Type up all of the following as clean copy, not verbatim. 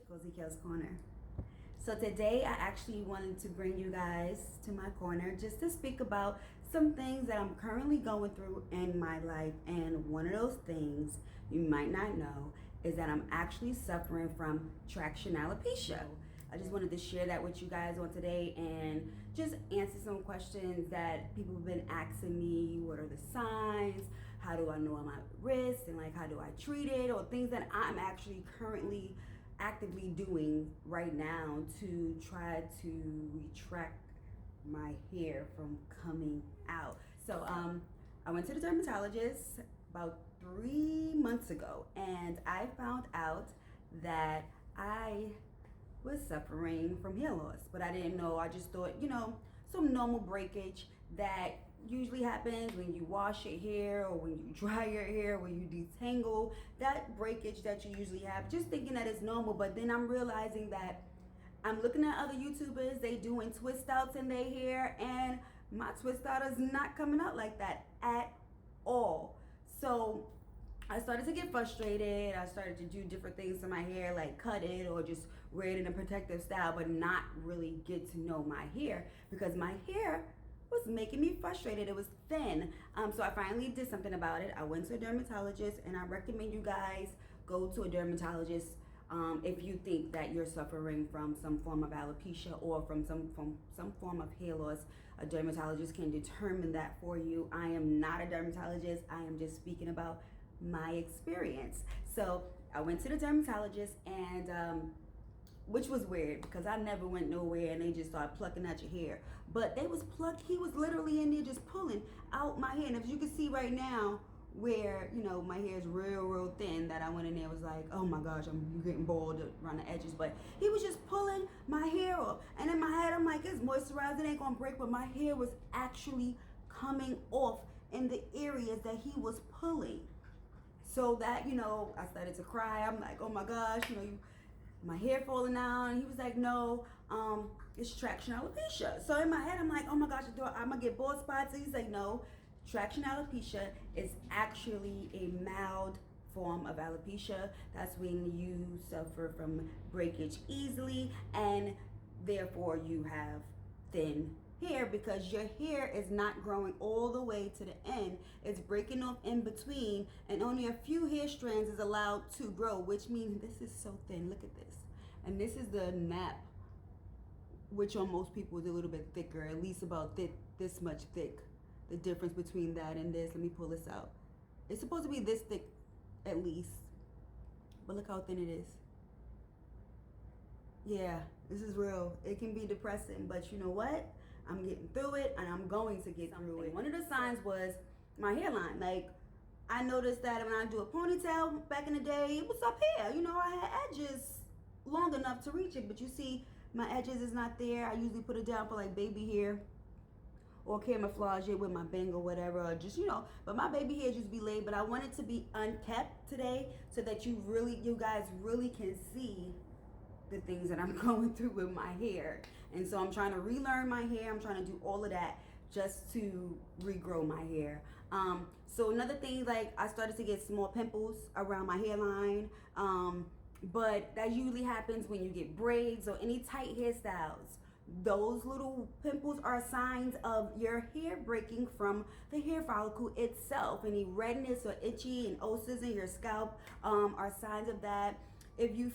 Cozy Kale's Corner. So today I actually wanted to bring you guys to my corner just to speak about some things that I'm currently going through in my life. And one of those things you might not know is that I'm actually suffering from traction alopecia. I just wanted to share that with you guys on today and just answer some questions that people have been asking me. What are the signs? How do I know I'm at risk? And like, how do I treat it? Or things that I'm actually currently actively doing right now to try to retract my hair from coming out. So I went to the dermatologist about 3 months ago and I found out that I was suffering from hair loss, but I didn't know. I just thought, some normal breakage that usually happens when you wash your hair or when you dry your hair, when you detangle, that breakage that you usually have, just thinking that it's normal. But then I'm realizing that I'm looking at other YouTubers, they doing twist outs in their hair, and my twist out is not coming out like that at all. So I started to get frustrated. I started to do different things to my hair, like cut it or just wear it in a protective style, but not really get to know my hair because my hair was making me frustrated. It was thin. So I finally did something about it. I went to a dermatologist, and I recommend you guys go to a dermatologist if you think that you're suffering from some form of alopecia or from some form of hair loss. A dermatologist can determine that for you. I am not a dermatologist. I am just speaking about my experience. So I went to the dermatologist, and which was weird because I never went nowhere and they just started plucking at your hair. But he was literally in there just pulling out my hair. And as you can see right now, where my hair is real thin, that I went in there was like, oh my gosh, I'm getting bald around the edges. But he was just pulling my hair off, and in my head I'm like, it's moisturized, it ain't gonna break. But my hair was actually coming off in the areas that he was pulling. So that, I started to cry. I'm like, oh my gosh, my hair falling out. And he was like, no, it's traction alopecia. So in my head, I'm like, oh my gosh, I'm gonna get bald spots. And he's like, no, traction alopecia is actually a mild form of alopecia. That's when you suffer from breakage easily, and therefore you have thin hair because your hair is not growing all the way to the end. It's breaking off in between, and only a few hair strands is allowed to grow, which means this is so thin. Look at this. And this is the nap, which on most people is a little bit thicker, at least about this much thick. The difference between that and this, let me pull this out. It's supposed to be this thick at least, but look how thin it is. Yeah, this is real. It can be depressing, but you know what? I'm getting through it, and I'm going to get through it. One of the signs was my hairline. Like, I noticed that when I do a ponytail back in the day, it was up here. I had edges long enough to reach it, but you see, my edges is not there. I usually put it down for like baby hair or camouflage it with my bang or whatever, or just, but my baby hair just be laid. But I want it to be unkept today so that you guys really can see the things that I'm going through with my hair. And so I'm trying to relearn my hair. I'm trying to do all of that just to regrow my hair. So another thing, like, I started to get small pimples around my hairline. But that usually happens when you get braids or any tight hairstyles. Those little pimples are signs of your hair breaking from the hair follicle itself. Any redness or itchy and ulcers in your scalp are signs of that. If you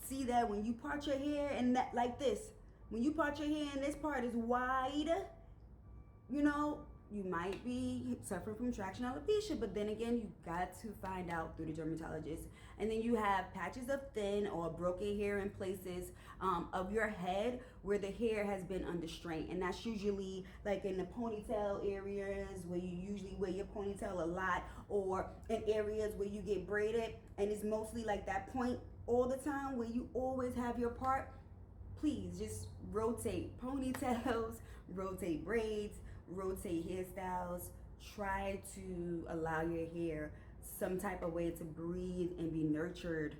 see that when you part your hair and that, like this, when you part your hair and this part is wide, you might be suffering from traction alopecia. But then again, you got to find out through the dermatologist. And then you have patches of thin or broken hair in places of your head where the hair has been under strain, and that's usually like in the ponytail areas where you usually wear your ponytail a lot, or in areas where you get braided and it's mostly like that point all the time where you always have your part. Please just rotate ponytails, rotate braids, rotate hairstyles. Try to allow your hair some type of way to breathe and be nurtured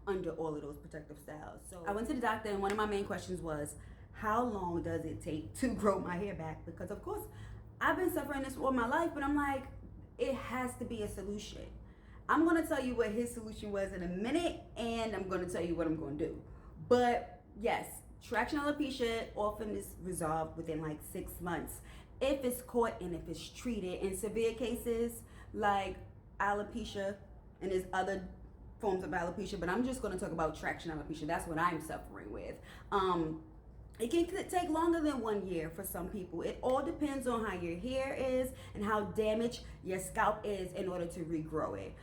under all of those protective styles. So I went to the doctor, and one of my main questions was, how long does it take to grow my hair back? Because of course I've been suffering this all my life, but I'm like, it has to be a solution. I'm going to tell you what his solution was in a minute, and I'm going to tell you what I'm going to do. But yes, traction alopecia often is resolved within like 6 months if it's caught and if it's treated. In severe cases like alopecia, and there's other forms of alopecia, but I'm just going to talk about traction alopecia. That's what I'm suffering with. It can take longer than 1 year for some people. It all depends on how your hair is and how damaged your scalp is in order to regrow it.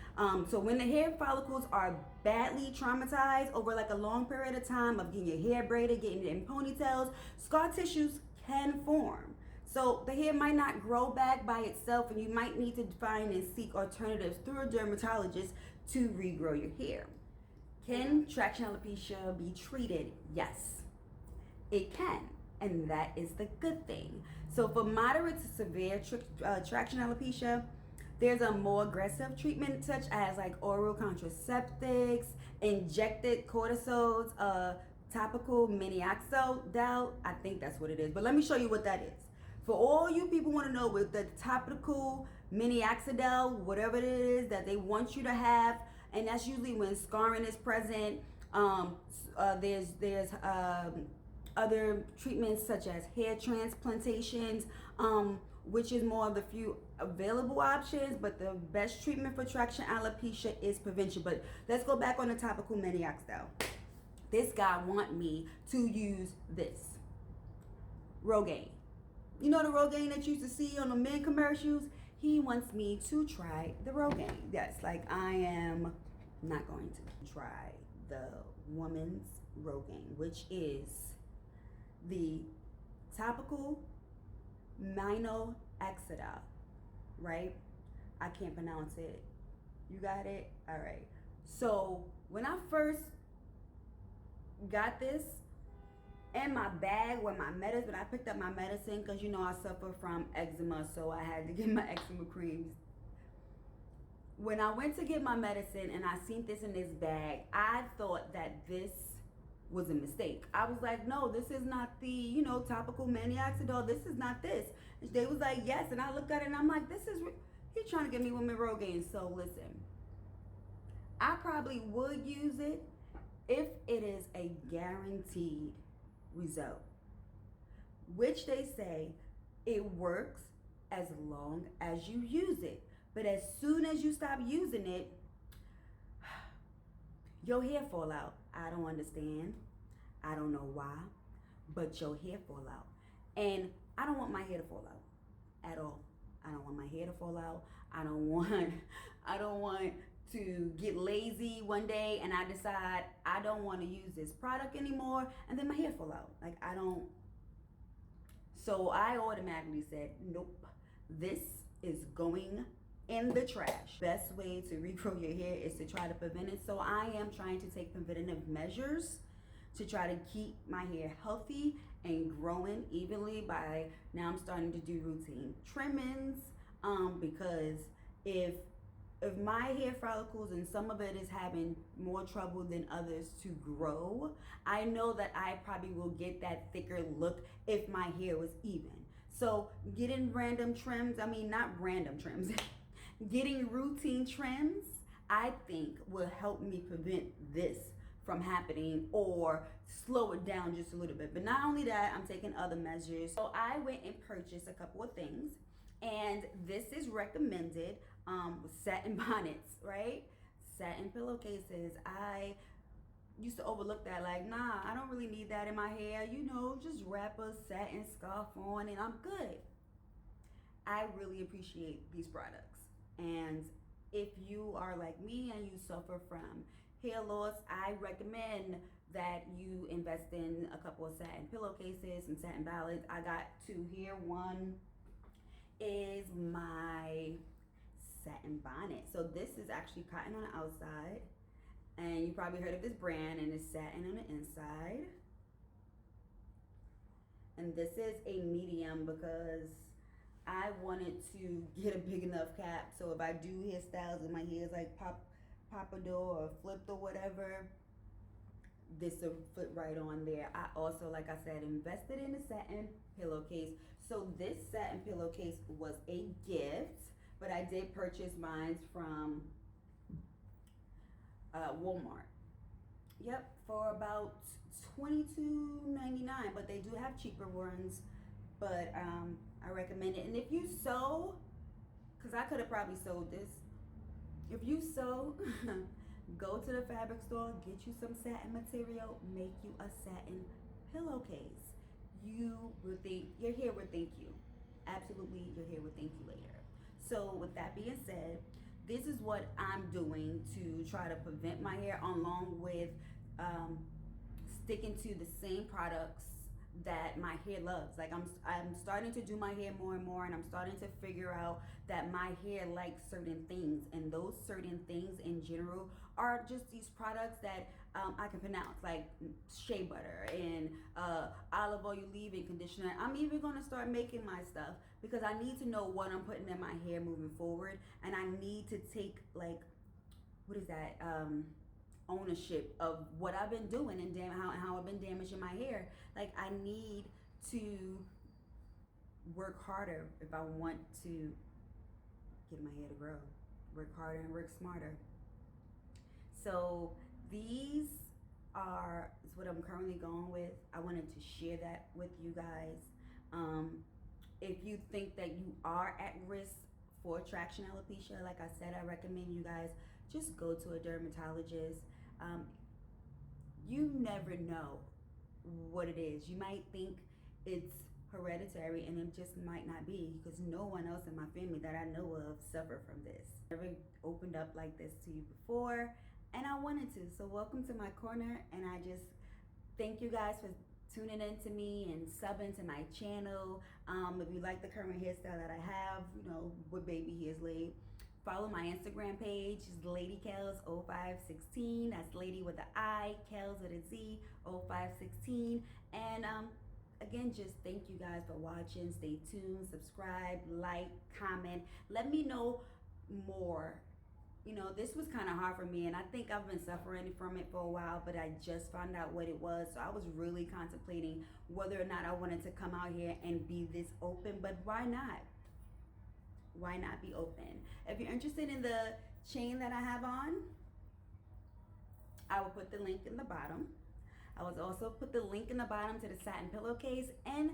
So when the hair follicles are badly traumatized over like a long period of time of getting your hair braided, getting it in ponytails, scar tissues can form. So the hair might not grow back by itself, and you might need to find and seek alternatives through a dermatologist to regrow your hair. Can traction alopecia be treated? Yes. It can, and that is the good thing. So for moderate to severe traction alopecia, there's a more aggressive treatment such as like oral contraceptives, injected cortisols, topical minoxidil. I think that's what it is, but let me show you what that is. For all you people want to know with the topical minoxidil, whatever it is that they want you to have, and that's usually when scarring is present. There's other treatments such as hair transplantations, which is more of the few available options, but the best treatment for traction alopecia is prevention. But let's go back on the topical minoxidil. This guy want me to use this Rogaine. You know the Rogaine that you used to see on the men commercials? He wants me to try the Rogaine. Yes, like I am not going to try the woman's Rogaine, which is the topical minoxidil, right? I can't pronounce it. You got it? All right. So when I first got this in my bag with my medicine, when I picked up my medicine, because you know I suffer from eczema, so I had to get my eczema creams. When I went to get my medicine and I seen this in this bag, I thought that this was a mistake. I was like, no, this is not the, topical minoxidil. This is not this. And they was like, yes. And I looked at it and I'm like, he's trying to get me women Rogaine. So listen, I probably would use it if it is a guaranteed result, which they say it works as long as you use it. But as soon as you stop using it, your hair fall out. I don't understand. I don't know why, but your hair fall out. And I don't want my hair to fall out at all. I don't want my hair to fall out. I don't want to get lazy one day and I decide I don't want to use this product anymore and then my hair fall out. Like I don't. So I automatically said, nope, this is going in the trash. Best way to regrow your hair is to try to prevent it. So I am trying to take preventative measures to try to keep my hair healthy and growing evenly. By now I'm starting to do routine trimmings, because if my hair follicles and some of it is having more trouble than others to grow, I know that I probably will get that thicker look if my hair was even. So getting random trims, not random trims, getting routine trims, I think will help me prevent this from happening or slow it down just a little bit. But not only that, I'm taking other measures. So I went and purchased a couple of things, and this is recommended. Satin bonnets, right? Satin pillowcases. I used to overlook that, like, nah, I don't really need that in my hair. Just wrap a satin scarf on and I'm good. I really appreciate these products. And if you are like me and you suffer from hair loss, I recommend that you invest in a couple of satin pillowcases and satin ballads. I got two here. One is my satin bonnet. So this is actually cotton on the outside, and you probably heard of this brand, and it's satin on the inside. And this is a medium because I wanted to get a big enough cap, so if I do hairstyles and my hair is like pompadour or flipped or whatever, this will fit right on there. I also, like I said, invested in a satin pillowcase. So this satin pillowcase was a gift, but I did purchase mine from Walmart. Yep, for about $22.99, but they do have cheaper ones. But I recommend it. And if you sew, because I could have probably sewed this. If you sew, go to the fabric store, get you some satin material, make you a satin pillowcase. Your hair will thank you. Absolutely, your hair will thank you later. So with that being said, this is what I'm doing to try to prevent my hair, along with um, sticking to the same products that my hair loves. Like I'm starting to do my hair more and more, and I'm starting to figure out that my hair likes certain things, and those certain things in general are just these products that I can pronounce, like shea butter and olive oil leave-in conditioner. I'm even gonna start making my stuff because I need to know what I'm putting in my hair moving forward, and I need to take, like, what is that? Ownership of what I've been doing and how I've been damaging my hair. Like, I need to work harder if I want to get my hair to grow. Work harder and work smarter. So these is what I'm currently going with. I wanted to share that with you guys. If you think that you are at risk for traction alopecia, like I said, I recommend you guys just go to a dermatologist. You never know what it is. You might think it's hereditary, and it just might not be, because no one else in my family that I know of suffer from this. Never opened up like this to you before, and I wanted to. So welcome to my corner, and I just thank you guys for tuning in to me and subbing to my channel. If you like the current hairstyle that I have, with baby hairs laid, follow my Instagram page. It's Lady Kels 0516. That's Lady with an I, Kels with a Z, 0516. And again, just thank you guys for watching. Stay tuned, subscribe, like, comment. Let me know more. This was kind of hard for me, and I think I've been suffering from it for a while, but I just found out what it was. So I was really contemplating whether or not I wanted to come out here and be this open, but why not? Why not be open? If you're interested in the chain that I have on, I will put the link in the bottom. I will also put the link in the bottom to the satin pillowcase and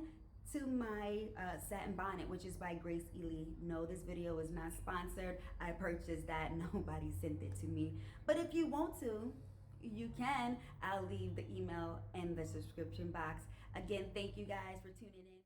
to my satin bonnet, which is by Grace Ely. No, this video is not sponsored. I purchased that. Nobody sent it to me. But if you want to, you can. I'll leave the email in the subscription box. Again, thank you guys for tuning in.